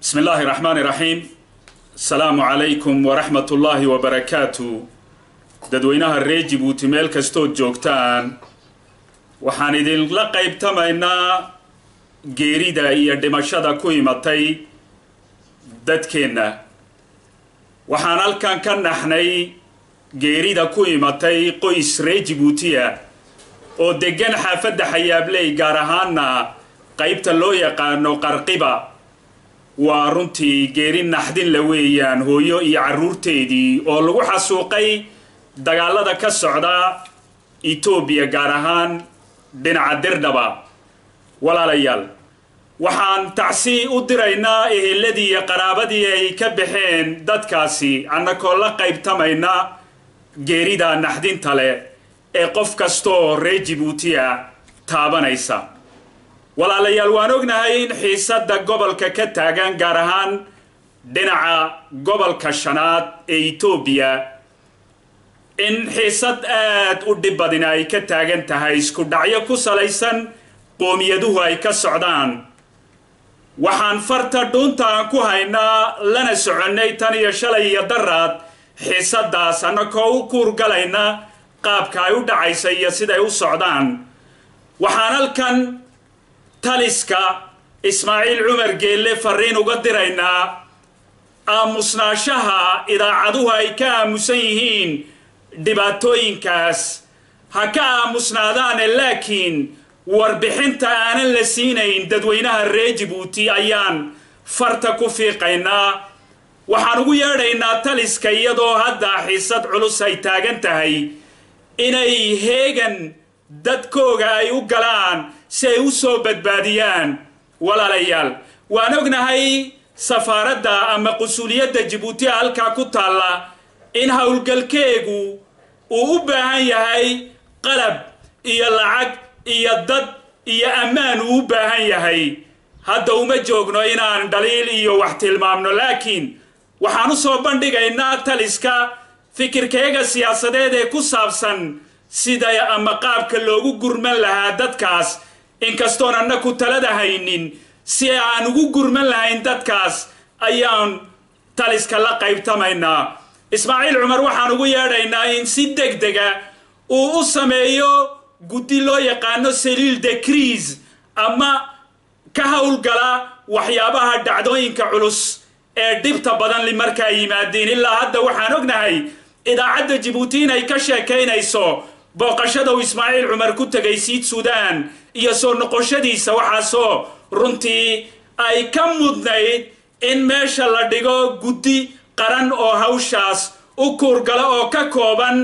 بسم الله الرحمن الرحيم. السلام عليكم ورحمة الله وبركاته. dadweynaha reer Djibouti meel kasto joogtaan waxaan idin la qaybtamaynaa geerida iyo dhimashada ku imatay dadkeena. waxaan halkan ka naxnay geerida ku imatay qoys reer Djibouti oo degan xaafadda Xayaabley gaar ahaana qaybta loo yaqaano Qarqiba. waa runtii geeri naxdin la weeyaan hooyo iyo caruurteedii oo lagu xasuuqay dagaalada ka socda Itoobiya gaar ahaan dhinaca Dirdaba. walaalayaal waxaan tacsi u diraynaa eheladii iyo qaraabadii ay ka baxeen dadkaasi annagoo la qaybtamayna geerida naxdinta leh ee qof kastoo reer Djibouti taabanaysa. walaalayaal waan ognahay in xiisadda gobolka ka taagan gaar ahaan dhinaca gobolka shanaad ee Itoobiya in xiisad aad u dhib badan ay ka taagan tahay isku dhacyo ku salaysan qowmiyaduhu ay ka socdaan. waxaan farta dhuuntaan ku haynaa lana soconay tan iyo shalay iyo daraad xiisadaas annagoo u kuurgalayna qaabka ay u dhacaysa iyo siday u socdaan. waxaan halkan taliska Ismaaciil Cumar Geelle fariin uga diraynaa aamusnaashaha idaacaduhu ay ka aamusan yihiin dhibaatooyinkaas ha ka aamusnaadaan laakiin warbixinta aanan la siinayn dadweynaha reer Djibouti ayaan farta ku fiiqaynaa. waxaan ugu yeedhaynaa taliska iyadoo hadda xiisad culus ay taagan tahay inay heegan dadkooga ay u galaan si ay u soo badbaadiyaan. walaalayaal waan ognahay safaaradda ama qusuliyadda Djibouti halka ku taala in hawlgalkeegu uu u baahan yahay qalab iyo lacag iyo dad iyo ammaan uu u baahan yahay. hadda uma joogno inaan dhaliil iyo wax tilmaamno laakiin waxaan u soo bandhigaynaa taliska fikirkeega siyaasadeed ee ku saabsan sida ama qaabka loogu gurman lahaa dadkaas inkastoon annagu talada haynin si aan ugu gurman lahayn dadkaas ayaan taliska la qaybtamaynaa. Ismaaciil Cumar waxaan ugu yeedhaynaa in si degdega uu u sameeyo guddi loo yaqaano cellule de crise ama ka hawlgala waxyaabaha dhacdooyinka culus ee dhibta badan li markaa yimaadeen. ilaa hadda waxaan ognahay idaacadda Djibouti inay ka sheekaynayso booqashada uu Ismaaciil Cumar ku tagay Suudaan iyo soo noqoshadiisa waxaasoo runtii ay ka mudnayd in meesha la dhigo guddi qaran oo hawshaas u kuurgala oo ka kooban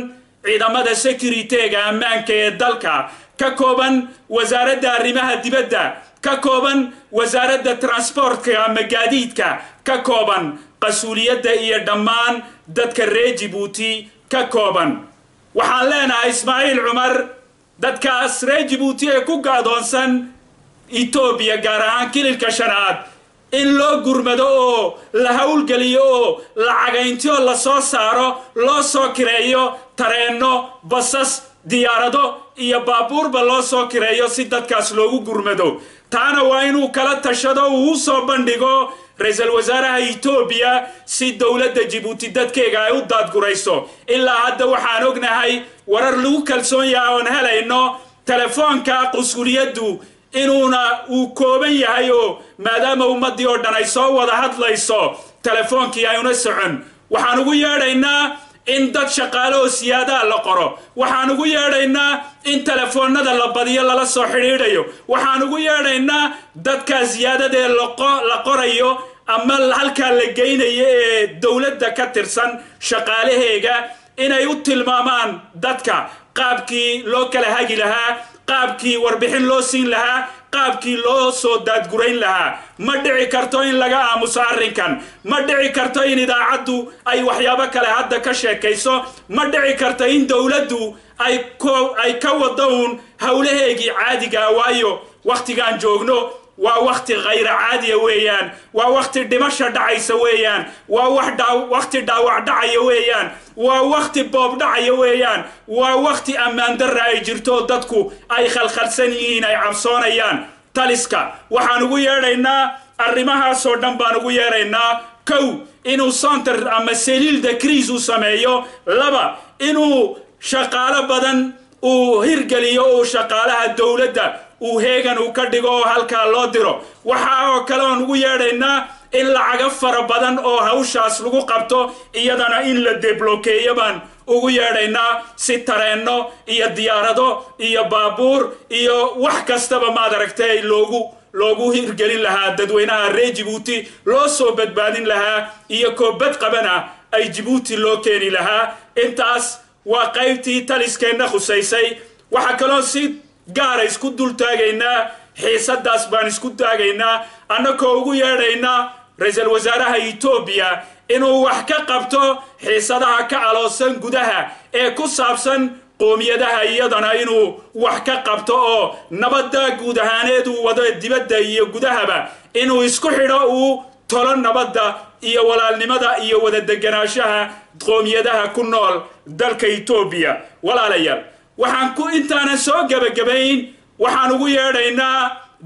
ciidamada securityga ammaanka ee dalka, ka kooban wasaaradda arrimaha dibadda, ka kooban wasaaradda transportka ama gaadiidka, ka kooban qasuuliyadda iyo dhammaan dadka reer Djibouti ka kooban. waxaan leenahay Ismaaciil Cumar dadkaas reer Djibouti ee ku gaadoonsan Itoobiya gaar ahaan kililka shanaad in loo gurmado oo la hawlgeliyo oo lacagayntiyo la soo saaro loo soo kireeyo tareenno basas diyaarado iyo baabuurba loo soo kireeyo si dadkaas loogu gurmado. taana waa inuu kala tashado uu soo bandhigo ra'iisul wasaaraha Itoobiya si dawladda Djibouti dadkeega ay u daadgurayso. ilaa hadda waxaan ognahay warar lagu kalsoon yahay oo helayno telefoonka qusuliyaddu inuuna uu kooban yahay oo maadaama ummadii oo dhan ay soo wada hadlayso telefoonkii ayuna socon. waxaan ugu yeedhaynaa in dad shaqaale oo siyaada la qoro. waxaan ugu yeedhaynaa in telefoonada la badiyo lala soo xiriirayo. waxaan ugu yeedhaynaa dadka siyaadada la qorayo ama halka la geynayo ee dawladda ka tirsan shaqaalaheega inay u tilmaamaan dadka qaabkii loo kala hagi lahaa, qaabkii warbixin loo siin lahaa, qaabkii loo soo daadgurayn lahaa. ma dhici karto in laga aamuso arrinkan. ma dhici karto in idaacaddu ay waxyaabo kale hadda ka sheekayso. ma dhici karto in dawladdu ay ka wadaun hawlaheegii caadiga waayo waqtigaan joogno waa waqti غayr caadi weeyaan. waa waqti dhimasho dhacaysa weeyaan. waa waqti dhaawac dhacaya weeyaan. waa waqti boob dhacaya weeyaan. waa waqti ammaan darra ay jirto dadku ay khalkhalsan yihiin ay cabsoonayaan. taliska waxaan ugu yeedhaynaa arrimahaasoo dhan baan ugu yeeraynaa kow inuu center ama saliil de crise uu sameeyo laba inuu shaqaale badan uu hirgeliyo oo shaqaalaha dawladda uu heegan uu ka dhigo oo halkaa loo diro waxa oo kale aan ugu yeeraynaa in lacaga fara badan oo hawshaas lagu qabto iyadana in la deblokeeyo baan ugu yeeraynaa si tareenno iyo diyaarado iyo baabuur iyo wax kastaba maad aragtay loogu hirgelin lahaa dadweynaha reer Djibouti loo soo badbaadin lahaa iyo koobad qabana ay Djibouti loo keeni lahaa intaas waa qaybtii taliskeena khusaysay waxa kaloo si gaar isku dul taagaynaa xiisadaas baan isku taagaynaa annagoo ugu yeeraynaa ra'iisul wasaaraha Ethiopia inuu wax ka qabto xiisadaha ka aloosan gudaha ee ku saabsan qoomiyadaha iyadana inuu wax ka qabto oo nabadda guud ahaaneed uu wado dibadda iyo gudahaba inuu isku xidho uu tolo nabadda iyo walaalnimada iyo wada deganaanshaha qoomiyadaha ku nool dalka Ethiopia walaalayaal waxaan ku intaana soo gabagabayn waxaan ugu yeeraynaa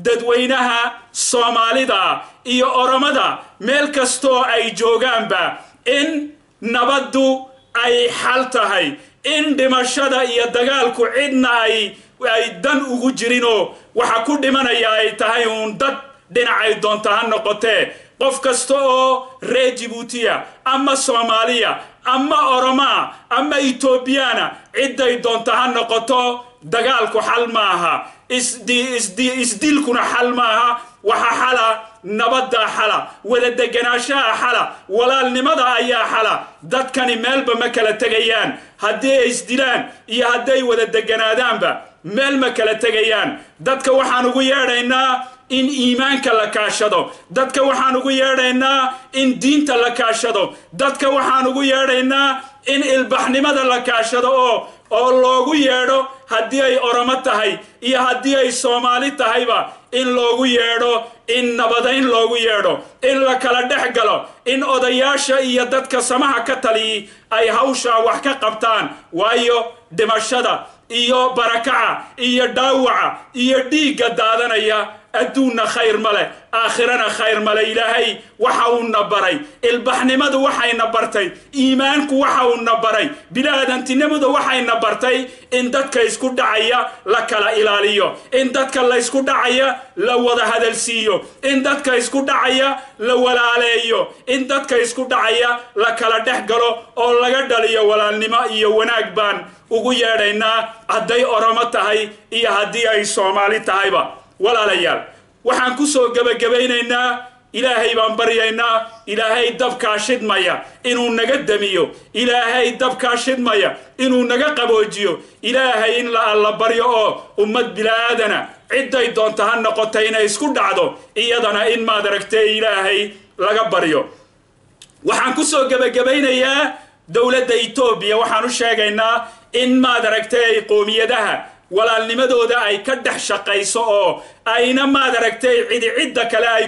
dadweynaha Soomaalida iyo Oromada meel kasto ay joogaanba in nabaddu ay xal tahay in dhimashada iyo dagaalku cidna ay dan ugu jirino waxa ku dhimanaya ay tahay uun dad dhinacay doonta ha noqotee qof kasta oo reer Djibouti ama Soomaaliya ama Oroma ama Ethiopiana ciday doonta ha noqoto dagaalku xal maaha isdilkuna xal maaha waxa xala nabadda xala wada deganaanshaha xala walaalnimada ayaa xala dadkani meelba ma kala tagayaan haddii ay isdilaan iyo hadday wada deganaadaanba meel ma kala tagayaan dadka waxaan ugu yeeraynaa in iimaanka la kaashado dadka waxaan ugu yeeraynaa in diinta la kaashado dadka waxaan ugu yeeraynaa in ilbaxnimada la kaashado oo loogu yeedho haddii ay Oromo tahay iyo haddii ay Soomaali tahayba in loogu yeedho in nabadayn loogu yeedho in la kala dhex galo in odayaasha iyo dadka samaha ka taliyi ay hawsha wax ka qabtaan waayo dhimashada iyo barakaca iyo dhaawaca iyo dhiigga daadanaya adduunna khayr male aakhirana khayr male ilaahay waxa uu nabaray ilbaxnimadu waxay nabartay iimaanku waxa uu nabaray bilaadantinimadu waxay nabartay in dadka isku dhacaya la kala ilaaliyo in dadka la isku dhacaya la wada hadalsiiyo in dadka isku dhacaya la walaaleeyo in dadka isku dhacaya la kala dhex galo oo laga dhaliyo walaalnimo iyo wanaag baan ugu yeedhaynaa hadday Oromo tahay iyo haddii ay Soomaali tahayba walaalayaal waxaan ku soo gabagabaynaynaa ilaahay baan baryaynaa ilaahay dabka shidmaya inuu naga damiyo ilaahay dabka shidmaya inuu naga qaboojiyo ilaahay in la baryo oo ummad bilaadana ciday doonta ha noqotay inay isku dhacdo iyadana in maad aragtay ilaahay laga baryo waxaan ku soo gabagabaynayaa dawladda Ethiopia waxaan u sheegaynaa in maad aragtay qoomiyadaha walaalnimadooda ay ka dhex shaqayso oo ayna maad aragtay cidda kale ay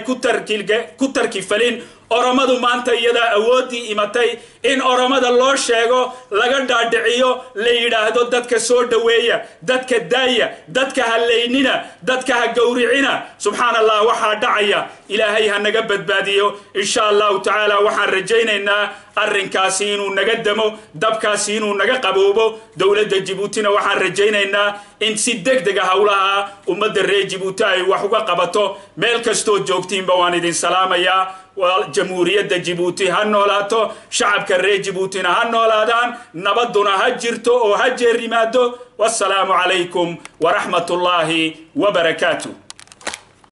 ku tarkifalin Oromadu maanta iyada awoodii imatay in Oromada loo sheego laga dhaadhiciyo la yiraahdo dadka soo dhaweeya dadka daaya dadka haleynina dadka ha gowricina subhanallah waxa dhacaya ilaahay ha naga badbaadiyo insha Allah ta'ala waxaan rajaynaynaa arrinkaasi inuu naga damo dabkaasi inuu naga qaboobo dawladda Djibouti waxaan rajaynaynaa in si degdeg ah hawlaha ummadda reer Djibouti ay wax uga qabato meel kasto joogtiinba waan idin salaamaya والجمهورية جيبوتي هنولاتو شعب كري جيبوتي هنولادان نبضنا هجرتو وهجر رمادو والسلام عليكم ورحمة الله وبركاته